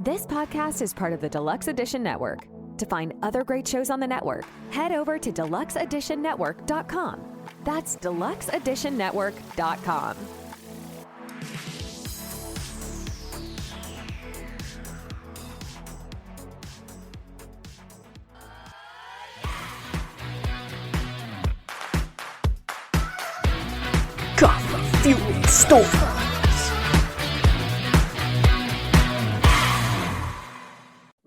This podcast is part of the Deluxe Edition Network. To find other great shows on the network, head over to deluxeeditionnetwork.com. That's deluxeeditionnetwork.com. Coffee Fuel Store.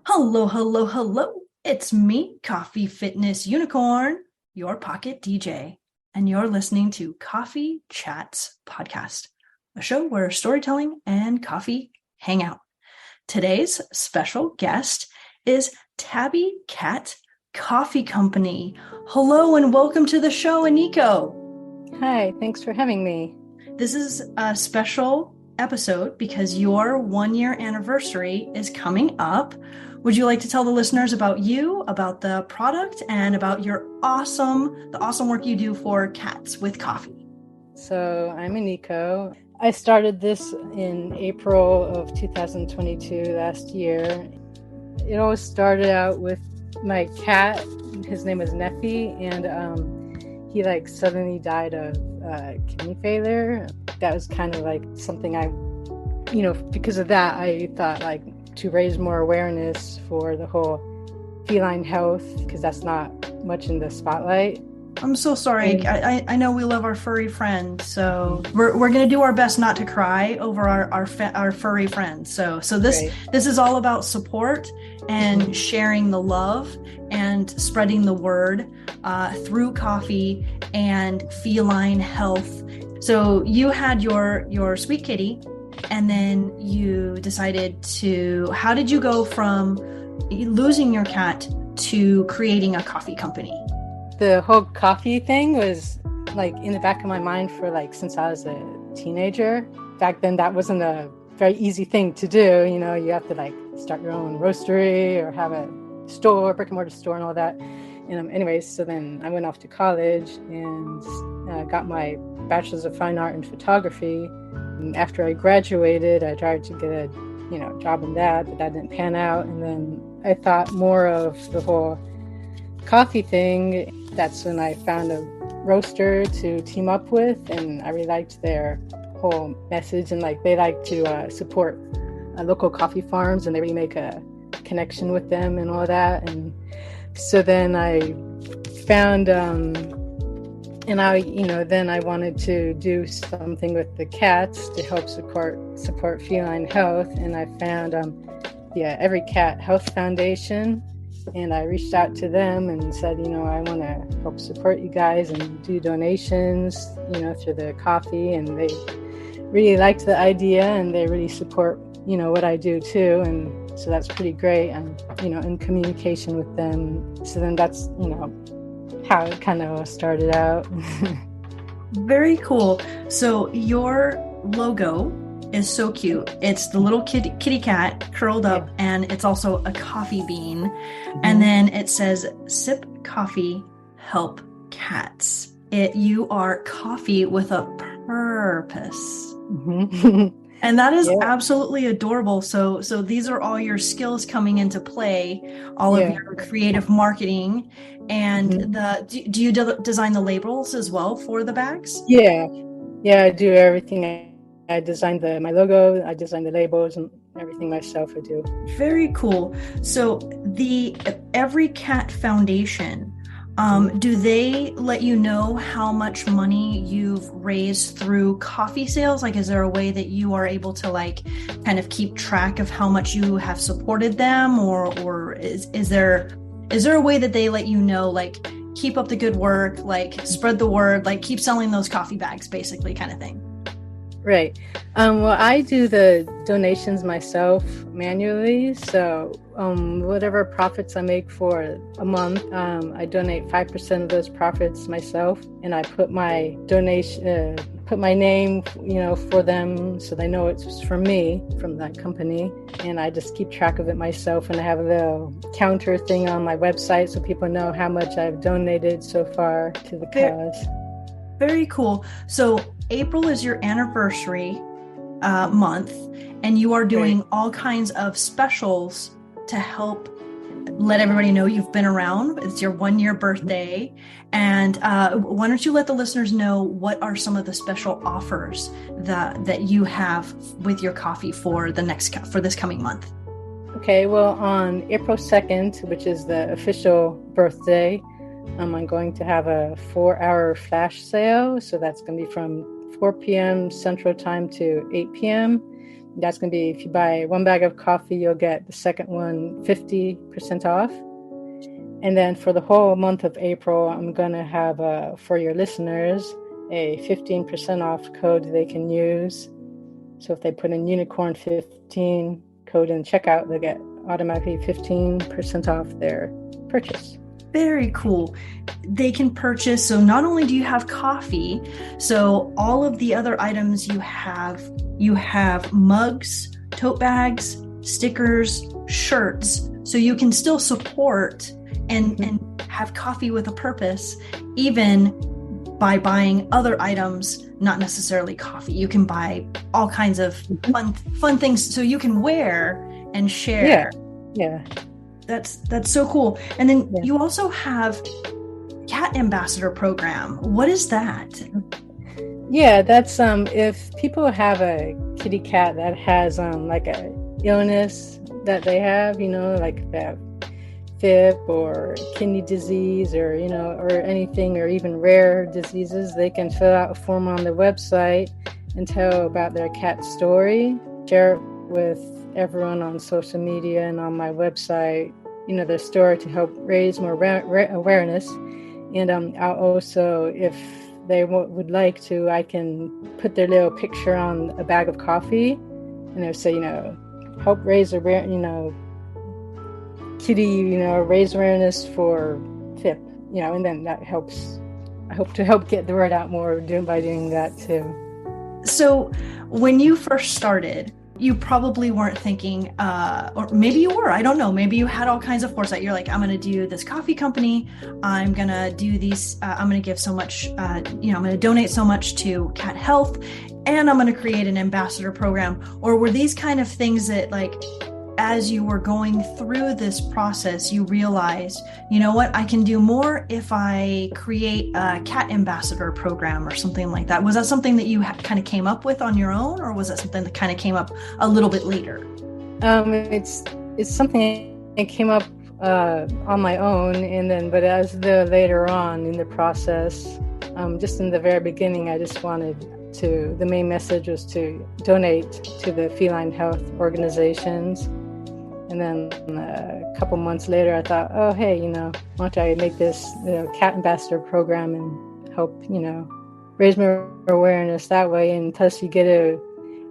Hello, hello, hello. It's me, Coffee Fitness Unicorn, your pocket DJ, and you're listening to Coffee Chats Podcast, a show where storytelling and coffee hang out. Today's special guest is Tabby Cat Coffee Company. Hello and welcome to the show, Eniko. Hi, thanks for having me. This is a special episode because your 1-year anniversary is coming up. Would you like to tell the listeners about you, about the product, and about the awesome work you do for cats with coffee? So I'm Eniko. I started this in April of 2022 last year. It all started out with my cat. His name was Neffy, and he suddenly died of kidney failure. That was kind of something because of that, I thought to raise more awareness for the whole feline health, because that's not much in the spotlight. I'm so sorry. I know we love our furry friends, so we're going to do our best not to cry over our furry friends. So this is all about support and sharing the love and spreading the word through coffee and feline health. So you had your sweet kitty, and then you decided how did you go from losing your cat to creating a coffee company? The whole coffee thing was in the back of my mind for since I was a teenager. Back then, that wasn't a very easy thing to do. You have to start your own roastery or have a store, brick and mortar store and all that. Anyways, so then I went off to college and got my bachelor's of fine art in photography. And after I graduated, I tried to get a job in that, but that didn't pan out. And then I thought more of the whole coffee thing. That's when I found a roaster to team up with, and I really liked their whole message, and they like to support local coffee farms, and they really make a connection with them and all that. And so then I found then I wanted to do something with the cats to help support feline health. And I found Every Cat Health Foundation. And I reached out to them and said, I want to help support you guys and do donations, through the coffee. And they really liked the idea, and they really support, what I do too. And so that's pretty great. I'm, in communication with them. So then that's, how it kind of started out. Very cool. So your logo is so cute. It's the little kitty cat curled up, and it's also a coffee bean. Mm-hmm. And then it says, "Sip coffee, help cats." You are coffee with a purpose. Mm-hmm. And that is absolutely adorable. So these are all your skills coming into play, all of your creative marketing. And do you design the labels as well for the bags? Yeah, I do everything. I designed my logo, I designed the labels, and everything myself I do. Very cool. So the Every Cat Foundation, do they let you know how much money you've raised through coffee sales? Is there a way that you are able to kind of keep track of how much you have supported them, or is there a way that they let you know, keep up the good work, spread the word, keep selling those coffee bags, basically, kind of thing? Right. Well, I do the donations myself manually. So whatever profits I make for a month, I donate 5% of those profits myself, and I put my donation, put my name, for them, so they know it's from me, from that company. And I just keep track of it myself, and I have a little counter thing on my website so people know how much I've donated so far to the cause. Very cool. So April is your anniversary. month, and you are doing all kinds of specials to help let everybody know you've been around. It's your 1-year birthday. And why don't you let the listeners know what are some of the special offers that you have with your coffee for this coming month? Okay, well, on April 2nd, which is the official birthday, I'm going to have a 4-hour flash sale. So that's going to be from 4 p.m. Central Time to 8 p.m. That's going to be, if you buy 1 bag of coffee, you'll get the second one 50% off. And then for the whole month of April, I'm going to have, for your listeners, a 15% off code they can use. So if they put in Unicorn 15 code in checkout, they'll get automatically 15% off their purchase. Very cool. They can purchase. So not only do you have coffee, so all of the other items you have mugs, tote bags, stickers, shirts. So you can still support and have coffee with a purpose, even by buying other items, not necessarily coffee. You can buy all kinds of fun things so you can wear and share. Yeah. That's so cool. And then you also have Cat Ambassador Program. What is that? Yeah, that's if people have a kitty cat that has like a illness that they have, like they have FIP or kidney disease or or anything, or even rare diseases, they can fill out a form on the website and tell about their cat story, share it with everyone on social media and on my website, their story, to help raise more awareness. And I'll also, if they would like to, I can put their little picture on a bag of coffee, and it'll say, help raise kitty, raise awareness for FIP, and then that helps. I hope to help get the word out more by doing that too. So when you first started, you probably weren't thinking, or maybe you were, I don't know, maybe you had all kinds of foresight. You're like, I'm going to do this coffee company. I'm going to do these, I'm going to give so much, I'm going to donate so much to cat health, and I'm going to create an ambassador program. Or were these kind of things that, like, as you were going through this process, you realized, I can do more if I create a cat ambassador program or something like that? Was that something that you kind of came up with on your own, or was that something that kind of came up a little bit later? It's something that came up on my own, and then, but as later on in the process, just in the very beginning, I just wanted to, the main message was to donate to the feline health organizations. And then a couple months later, I thought, oh, hey, why don't I make this cat ambassador program and help, raise more awareness that way. And plus you get to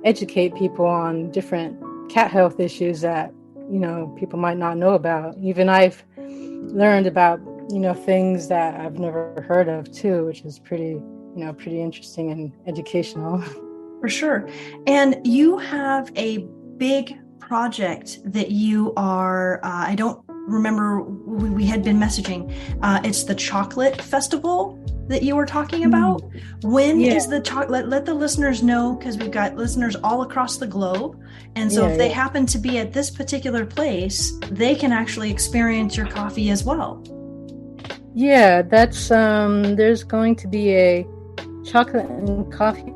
educate people on different cat health issues that, people might not know about. Even I've learned about, things that I've never heard of too, which is pretty interesting and educational. For sure. And you have a big project that you are, I don't remember, we had been messaging. It's the chocolate festival that you were talking about. When is the chocolate? Let the listeners know, because we've got listeners all across the globe. And so if they happen to be at this particular place, they can actually experience your coffee as well. Yeah, that's, there's going to be a chocolate and coffee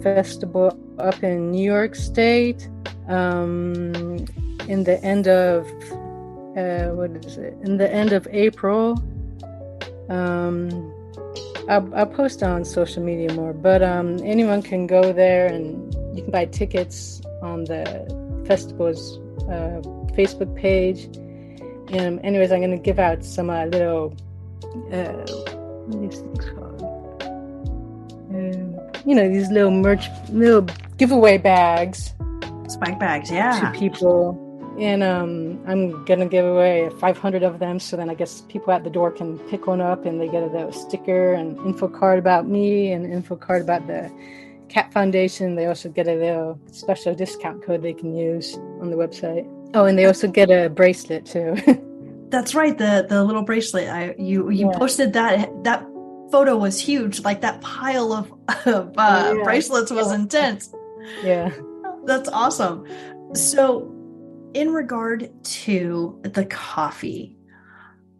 festival up in New York State in the end of April. I'll post on social media more, but anyone can go there, and you can buy tickets on the festival's Facebook page. And anyways, I'm going to give out some little what are these things called? These little giveaway bags. Spike bags, yeah. To people. And I'm going to give away 500 of them. So then I guess people at the door can pick one up, and they get a little sticker and info card about me and info card about the Cat Foundation. They also get a little special discount code they can use on the website. Oh, and they also get a bracelet too. That's right. The little bracelet. You posted that photo was huge. Like that pile of bracelets was intense. Yeah. That's awesome. So, in regard to the coffee,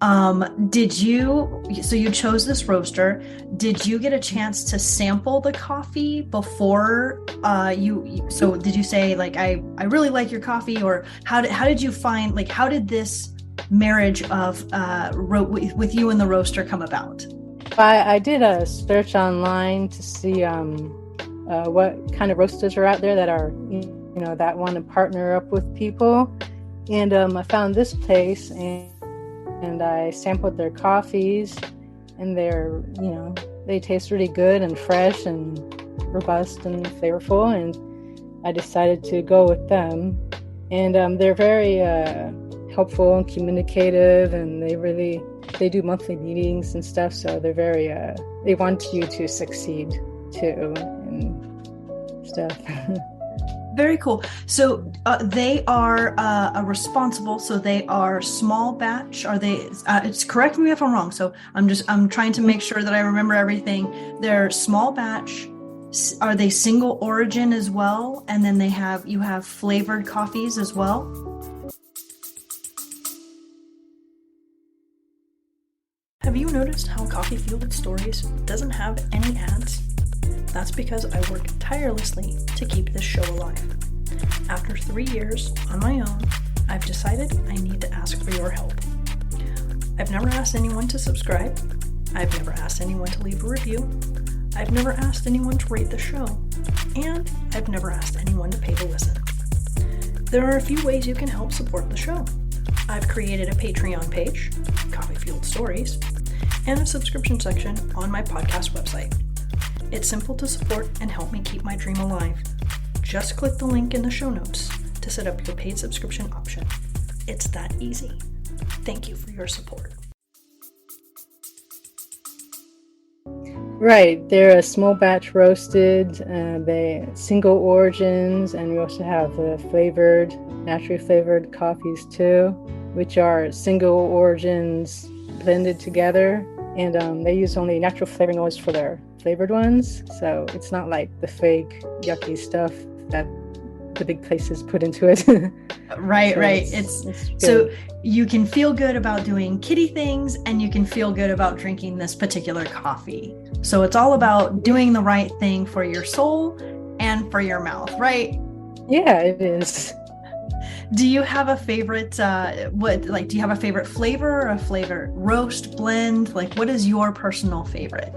so you chose this roaster. Did you get a chance to sample the coffee before so did you say like I really like your coffee, or how did you find, like, how did this marriage of with you and the roaster come about? I did a search online to see what kind of roasters are out there that are, that want to partner up with people. And I found this place, and I sampled their coffees, and they taste really good and fresh and robust and flavorful. And I decided to go with them. And they're very helpful and communicative, and they do monthly meetings and stuff. So they're very, they want you to succeed too and stuff. Very cool. So they are responsible. So they are small batch. Are they? It's correct me if I'm wrong. So I'm trying to make sure that I remember everything. They're small batch. Are they single origin as well? And then you have flavored coffees as well. Have you noticed how Coffee Fueled Stories doesn't have any ads? That's because I work tirelessly to keep this show alive. After 3 years on my own, I've decided I need to ask for your help. I've never asked anyone to subscribe. I've never asked anyone to leave a review. I've never asked anyone to rate the show. And I've never asked anyone to pay to listen. There are a few ways you can help support the show. I've created a Patreon page, Coffee Fueled Stories, and a subscription section on my podcast website. It's simple to support and help me keep my dream alive. Just click the link in the show notes to set up your paid subscription option. It's that easy. Thank you for your support. Right, they're a small batch roasted, they single origins, and we also have naturally flavored coffees too, which are single origins blended together, and they use only natural flavoring oils for their flavored ones, so it's not like the fake yucky stuff that the big places put into it. Right. It's so you can feel good about doing kitty things, and you can feel good about drinking this particular coffee. So it's all about doing the right thing for your soul and for your mouth, right? Yeah, it is. Do you have a favorite do you have a favorite flavor or a flavor roast blend? Like, what is your personal favorite?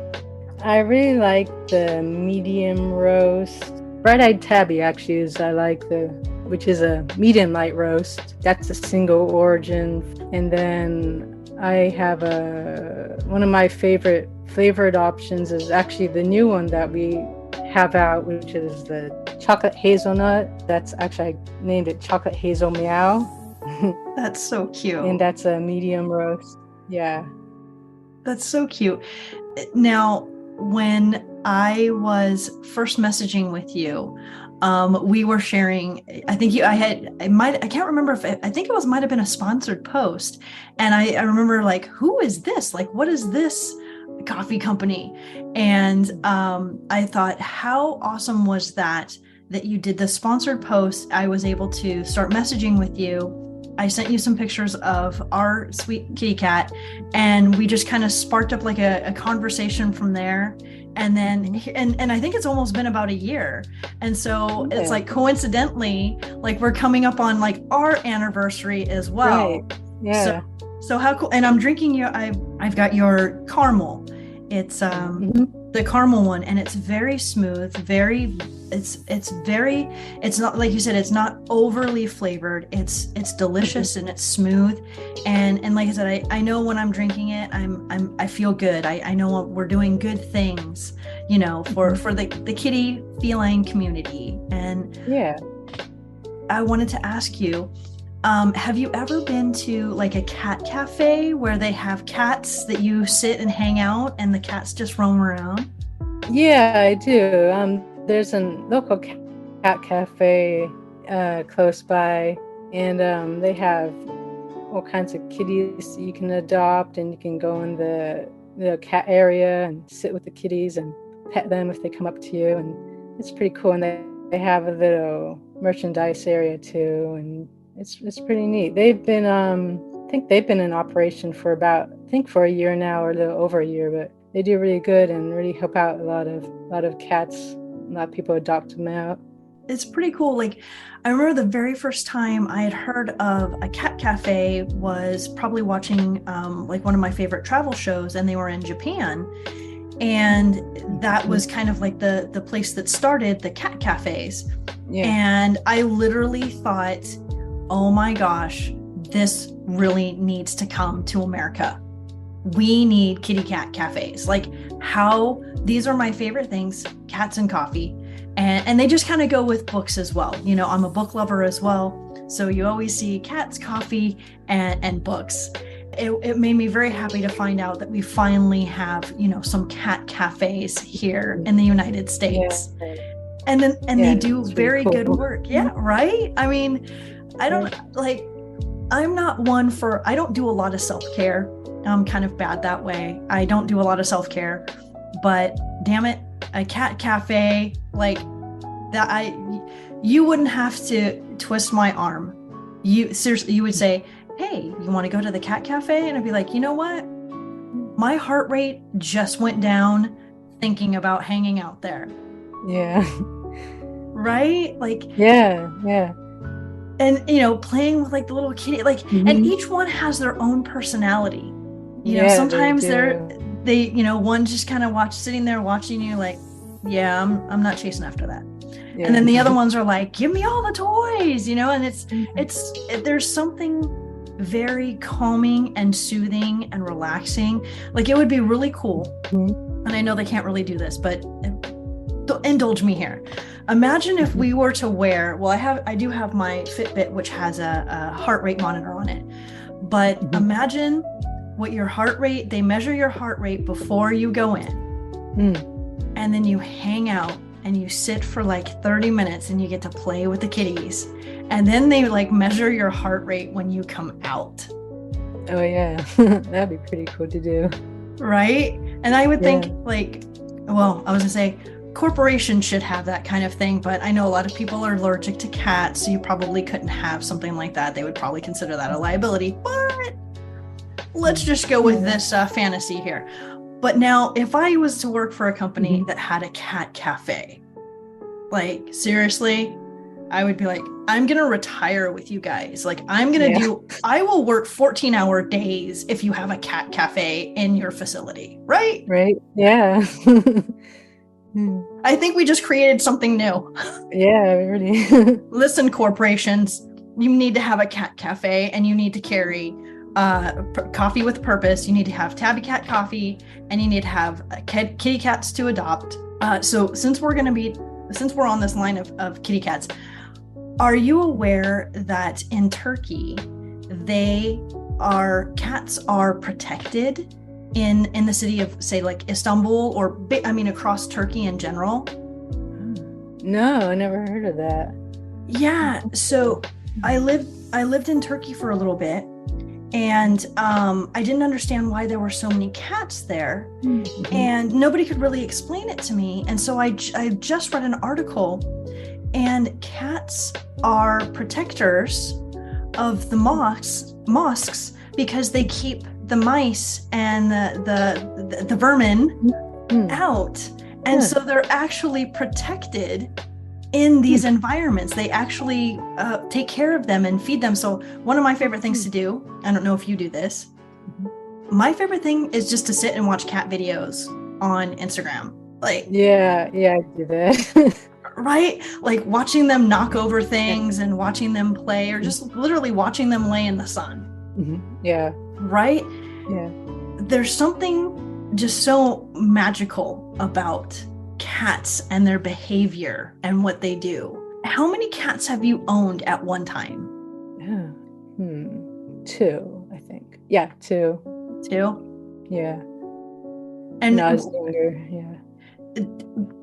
I really like the medium roast. Bright-eyed Tabby actually which is a medium light roast. That's a single origin. And then I have one of my favorite flavored options is actually the new one that we have out, which is the chocolate hazelnut. That's actually, I named it Chocolate Hazel Meow. That's so cute. And that's a medium roast. Yeah. That's so cute. Now, when I was first messaging with you, we were sharing, I can't remember I think it might have been a sponsored post. And I remember like, who is this? Like, what is this coffee company? And I thought, how awesome was that you did the sponsored post. I was able to start messaging with you. I sent you some pictures of our sweet kitty cat, and we just kind of sparked up like a conversation from there. And then, and I think it's almost been about a year. And so It's like coincidentally, like we're coming up on like our anniversary as well. Right. Yeah. So how cool. And I'm drinking I've got your caramel. It's the caramel one, and it's very smooth, it's not, like you said, it's not overly flavored. It's delicious and it's smooth. And like I said, I know when I'm drinking it, I feel good. I know we're doing good things, for the kitty feline community. And yeah, I wanted to ask you, have you ever been to like a cat cafe where they have cats that you sit and hang out and the cats just roam around? Yeah, I do. There's a local cat cafe close by, and they have all kinds of kitties you can adopt, and you can go in the cat area and sit with the kitties and pet them if they come up to you, and it's pretty cool. And they They have a little merchandise area too, and it's pretty neat. They've been I think they've been in operation for for a year now, or a little over a year, but they do really good and really help out a lot of cats. A lot of people adopt them out. It's pretty cool. Like, I remember the very first time I had heard of a cat cafe was probably watching like one of my favorite travel shows, and they were in Japan. And that was kind of like the place that started the cat cafes. Yeah. And I literally thought, oh my gosh, this really needs to come to America. We need kitty cat cafes. Like, how these are my favorite things, cats and coffee. And they just kind of go with books as well. You know, I'm a book lover as well. So you always see cats, coffee, and books. It made me very happy to find out that we finally have, you know, some cat cafes here in the United States. Yeah. And they do very good work. Yeah, right? I mean, I don't do a lot of self-care. I'm kind of bad that way. I don't do a lot of self-care, but damn it, a cat cafe like that, you wouldn't have to twist my arm. You seriously, you would say, hey, you want to go to the cat cafe? And I'd be like, you know what? My heart rate just went down thinking about hanging out there. Yeah. Right? Like, yeah. And, you know, playing with like the little kitty, like, and each one has their own personality. You know, sometimes they, you know, one just kind of sitting there watching you like, yeah, I'm not chasing after that. Yeah. And then the other ones are like, give me all the toys, you know, and there's something very calming and soothing and relaxing. Like, it would be really cool. And I know they can't really do this, but indulge me here. Imagine if we were to wear, I do have my Fitbit, which has a heart rate monitor on it, but imagine what your heart rate, they measure your heart rate before you go in. And then you hang out and you sit for like 30 minutes and you get to play with the kitties. And then they like measure your heart rate when you come out. Oh yeah, that'd be pretty cool to do. Right? And I would think like, well, I was gonna say corporations should have that kind of thing, but I know a lot of people are allergic to cats, so you probably couldn't have something like that. They would probably consider that a liability, but let's just go with this fantasy here. But now, if I was to work for a company that had a cat cafe, like, seriously, I would be like, I'm going to retire with you guys. Like, I will work 14-hour days if you have a cat cafe in your facility, right? Right. Yeah. I think we just created something new. Yeah, really. Listen, corporations, you need to have a cat cafe, and you need to carry coffee with purpose. You need to have Tabby cat coffee, and you need to have kitty cats to adopt. So since we're on this line of kitty cats, are you aware that in Turkey, cats are protected in the city of, say, like Istanbul, or across Turkey in general? No, I never heard of that. Yeah, so I lived in Turkey for a little bit, and I didn't understand why there were so many cats there, and nobody could really explain it to me. And so I just read an article, and cats are protectors of the mosques because they keep the mice and the vermin out. And so they're actually protected in these environments. They actually take care of them and feed them. So one of my favorite things to do, I don't know if you do this, my favorite thing is just to sit and watch cat videos on Instagram. Like, yeah, I do that. Right? Like watching them knock over things and watching them play, or just literally watching them lay in the sun. Yeah. Right? Yeah. There's something just so magical about cats and their behavior and what they do. How many cats have you owned at one time? Yeah. 2, I think. Yeah, 2. 2? Yeah. And when I was younger, yeah.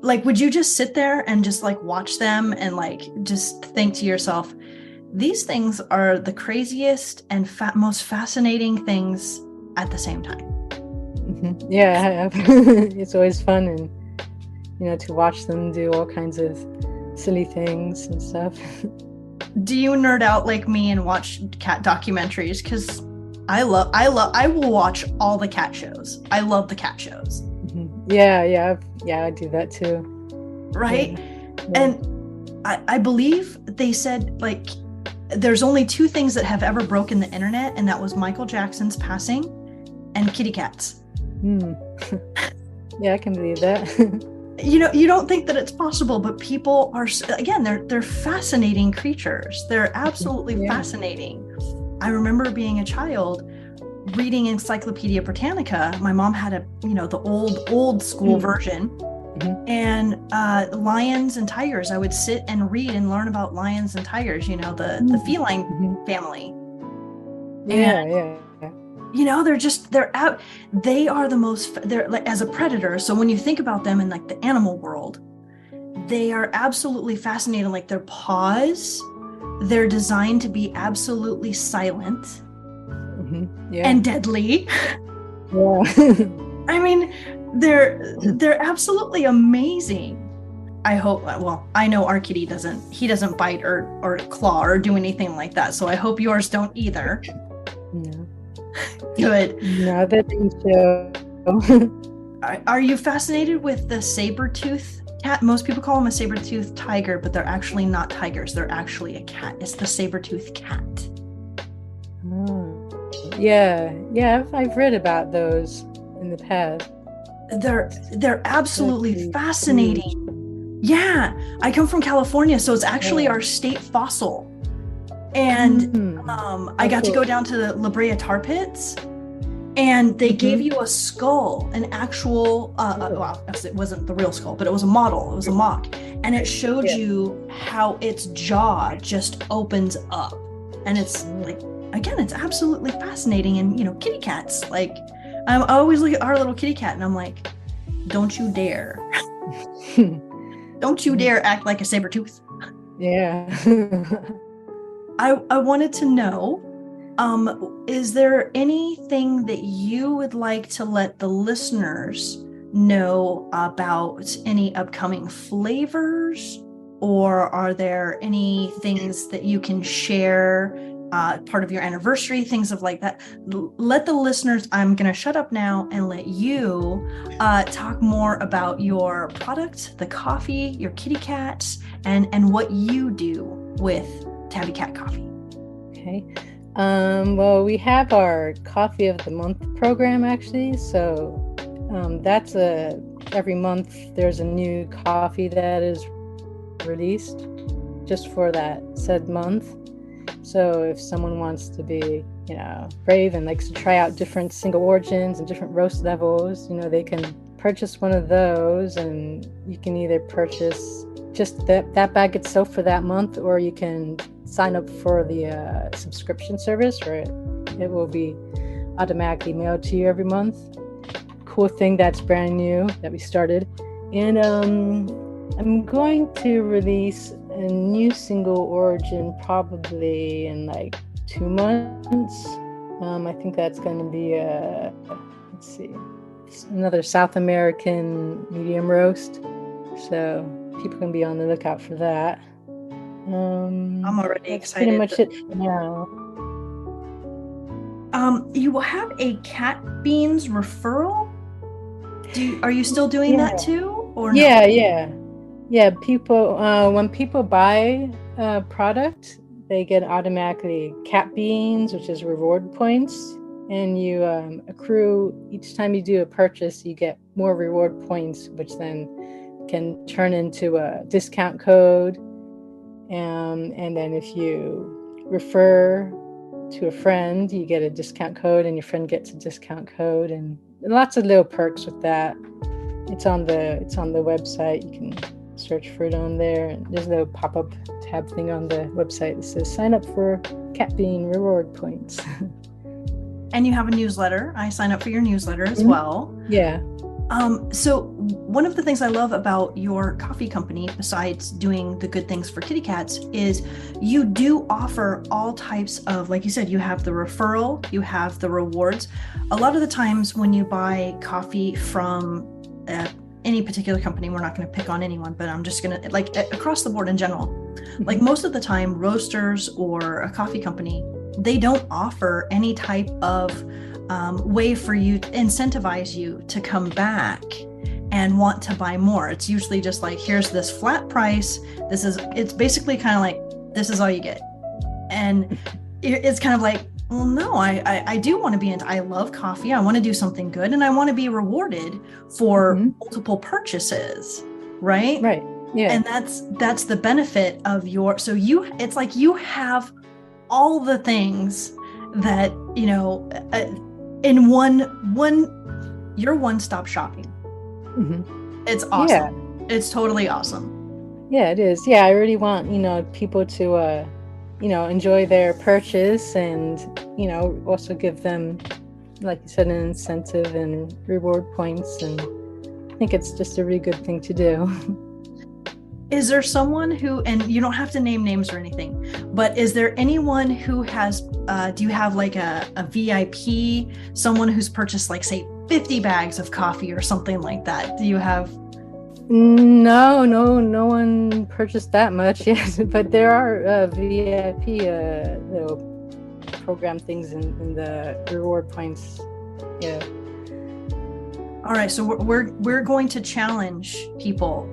Like, would you just sit there and just like watch them and like just think to yourself, these things are the craziest and most fascinating things at the same time? Yeah, I have. It's always fun, and to watch them do all kinds of silly things and stuff. Do you nerd out like me and watch cat documentaries? Because I will watch all the cat shows. I love the cat shows. Yeah, I do that too. Right? Yeah. And I believe they said like there's only two things that have ever broken the internet, and that was Michael Jackson's passing and kitty cats. Yeah, I can believe that. You don't think that it's possible, but people are, again, they're fascinating creatures. They're absolutely fascinating. I remember being a child reading Encyclopedia Britannica. My mom had the old school version, and lions and tigers. I would sit and read and learn about lions and tigers, the feline family. Yeah. They are the most, they're like, as a predator. So when you think about them in like the animal world, they are absolutely fascinating. Like their paws, they're designed to be absolutely silent and deadly. Yeah. I mean, they're absolutely amazing. I hope, well, I know our kitty doesn't bite or claw or do anything like that. So I hope yours don't either. No. Good. No, that didn't show. Are you fascinated with the saber-tooth cat? Most people call them a saber-tooth tiger, but they're actually not tigers. They're actually a cat. It's the saber-tooth cat. Oh. Yeah, I've read about those in the past. They're absolutely fascinating. Yeah, I come from California, so it's actually our state fossil. And I got to go down to the La Brea tar pits, and they gave you a skull, an actual, well, it wasn't the real skull, but it was a model, it was a mock. And it showed you how its jaw just opens up. And it's like, again, it's absolutely fascinating. And, kitty cats, like, I always look at our little kitty cat and I'm like, don't you dare. Don't you dare act like a saber-tooth. Yeah. I wanted to know, is there anything that you would like to let the listeners know about any upcoming flavors? Or are there any things that you can share, part of your anniversary, things of like that? Let the listeners, I'm going to shut up now and let you talk more about your product, the coffee, your kitty cats, and what you do with Tabby Cat Coffee. Okay. Well, we have our Coffee of the Month program, actually. So that's every month there's a new coffee that is released just for that said month. So if someone wants to be, brave and likes to try out different single origins and different roast levels, they can purchase one of those, and you can either purchase just that bag itself for that month, or you can sign up for the subscription service where it will be automatically mailed to you every month. Cool thing that's brand new that we started. And I'm going to release a new single origin probably in like 2 months. I think that's going to be another South American medium roast. So people can be on the lookout for that. I'm already excited. Pretty much it for now. You will have a cat beans referral. Are you still doing that too, or no? Yeah. People, when people buy a product, they get automatically cat beans, which is reward points, and you accrue each time you do a purchase. You get more reward points, which then can turn into a discount code. And then if you refer to a friend, you get a discount code, and your friend gets a discount code, and lots of little perks with that. It's on the website. You can search for it on there, and there's a little pop-up tab thing on the website that says sign up for cat bean reward points. And you have a newsletter. I sign up for your newsletter as well. Yeah. So one of the things I love about your coffee company, besides doing the good things for kitty cats, is you do offer all types of, like you said, you have the referral, you have the rewards. A lot of the times when you buy coffee from any particular company, we're not going to pick on anyone, but I'm just going to, like, across the board in general, like most of the time, roasters or a coffee company, they don't offer any type of way for you to incentivize you to come back and want to buy more. It's usually just like, here's this flat price. It's basically kind of like, this is all you get. And it's kind of like, well, no, I do want to be I love coffee. I want to do something good, and I want to be rewarded for multiple purchases. Right. Right. Yeah. And that's the benefit of it's like you have all the things that, in you're one-stop shopping. It's awesome. Yeah. It's totally awesome. Yeah, it is. Yeah, I really want, people to, enjoy their purchase and, also give them, like you said, an incentive and reward points. And I think it's just a really good thing to do. Is there someone who, and you don't have to name names or anything, but is there anyone who has, do you have like a VIP, someone who's purchased like, say, 50 bags of coffee or something like that? Do you have? No one purchased that much yet, but there are VIP little program things in the reward points. Yeah. All right, so we're going to challenge people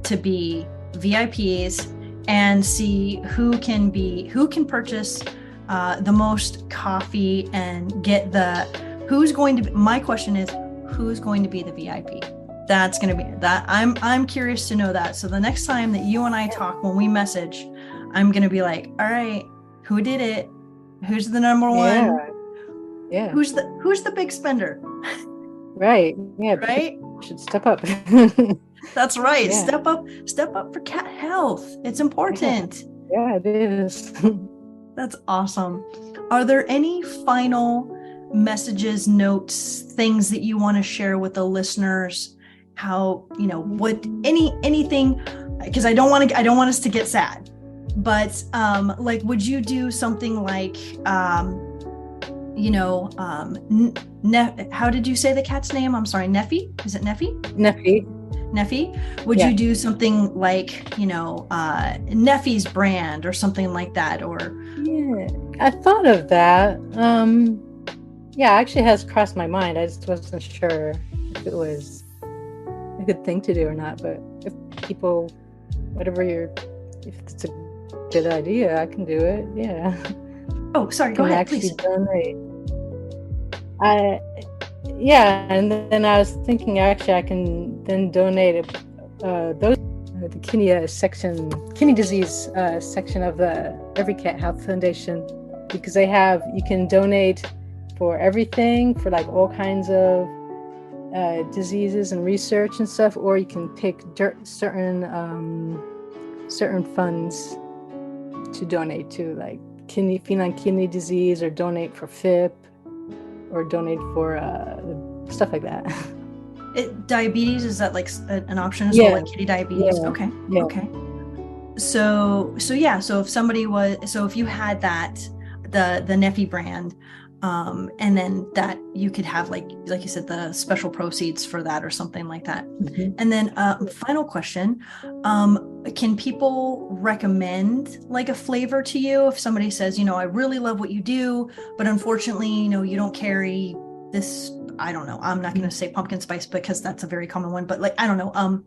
to be VIPs and see who can purchase the most coffee and get my question is, who's going to be the VIP? That's going to be that. I'm curious to know that. So the next time that you and I talk, when we message, I'm going to be like, all right, who did it? Who's the number one? Yeah. Who's the big spender? Right. Yeah. Right. Should step up. That's right. Yeah. Step up for cat health. It's important. Yeah, it is. That's awesome. Are there any final messages, notes, things that you want to share with the listeners? How, anything, because I don't want us to get sad, but like, would you do something like, how did you say the cat's name? I'm sorry, Neffy? Is it Neffy? Neffy? Would you do something like, Neffy's brand or something like that? Or yeah, I thought of that. Yeah, actually has crossed my mind. I just wasn't sure if it was a good thing to do or not. But if people, if it's a good idea, I can do it. Yeah. Oh, sorry. Go ahead, please. Donate. And then I was thinking, actually, I can then donate the kidney disease section of the Every Cat Health Foundation, because you can donate for everything, for like all kinds of diseases and research and stuff, or you can pick certain funds to donate to, like feline kidney disease, or donate for FIP, or donate for stuff like that. Diabetes, is that like an option as well, like kitty diabetes? Yeah. Okay. Yeah. Okay. So if you had that, the Neffy brand, and then that you could have like you said, the special proceeds for that or something like that. And then final question, can people recommend like a flavor to you if somebody says, I really love what you do, but unfortunately, you don't carry this, I don't know, I'm not going to say pumpkin spice because that's a very common one, but like, I don't know,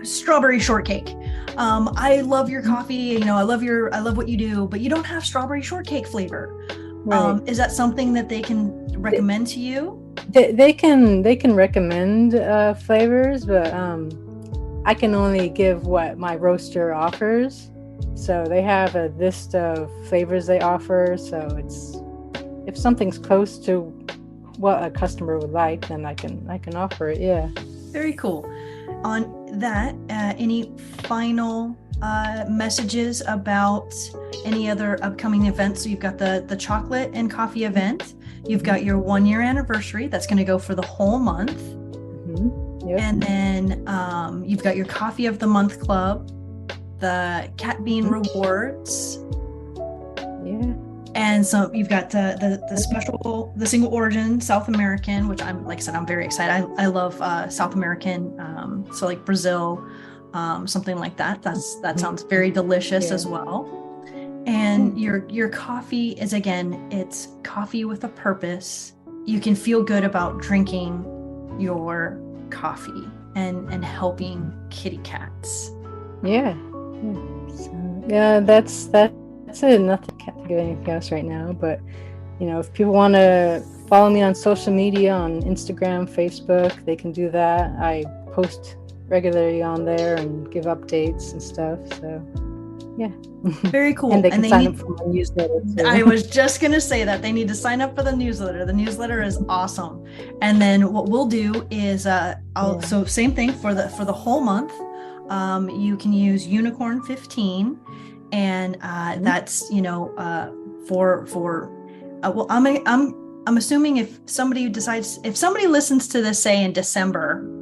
strawberry shortcake. I love your coffee, I love what you do, but you don't have strawberry shortcake flavor. Right. Is that something that they can recommend to you? They can recommend flavors, but I can only give what my roaster offers. So they have a list of flavors they offer. So if something's close to what a customer would like, then I can offer it. Yeah. Very cool. On that, any final messages about any other upcoming events? So you've got the chocolate and coffee event. You've got your 1-year anniversary. That's going to go for the whole month. Yep. And then you've got your coffee of the month club, the cat bean rewards. Yeah. And so you've got the special, the single origin South American, which I'm, like I said, I'm very excited. I love South American, so like Brazil, something like that. That sounds very delicious as well. And your coffee is, again, it's coffee with a purpose. You can feel good about drinking your coffee and helping kitty cats. Yeah. So, yeah, that's it. Nothing, can't think of anything else right now. But if people want to follow me on social media, on Instagram, Facebook, they can do that. I post regularly on there and give updates and stuff. So yeah. Very cool. And they can sign up for my newsletter too. I was just going to say that they need to sign up for the newsletter. The newsletter is awesome. And then what we'll do is so same thing for the whole month. You can use Unicorn 15, and that's well, I'm assuming if somebody listens to this, say in December,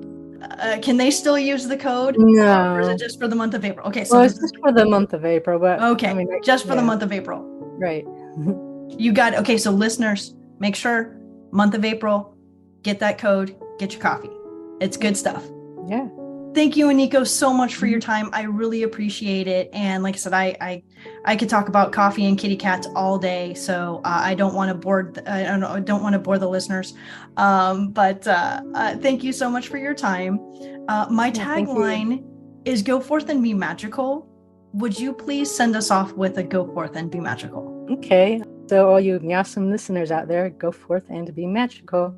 can they still use the code? No. Or is it just for the month of April? Okay, so it's just for the month of April, but okay, just for the month of April. Right. You got it. Okay, so listeners, make sure month of April, get that code, get your coffee. It's good stuff. Yeah. Thank you, Eniko, so much for your time. I really appreciate it. And like I said, I could talk about coffee and kitty cats all day, so I don't want to bore the listeners. But thank you so much for your time. My tagline is "Go forth and be magical." Would you please send us off with a "Go forth and be magical"? Okay. So all you awesome listeners out there, go forth and be magical.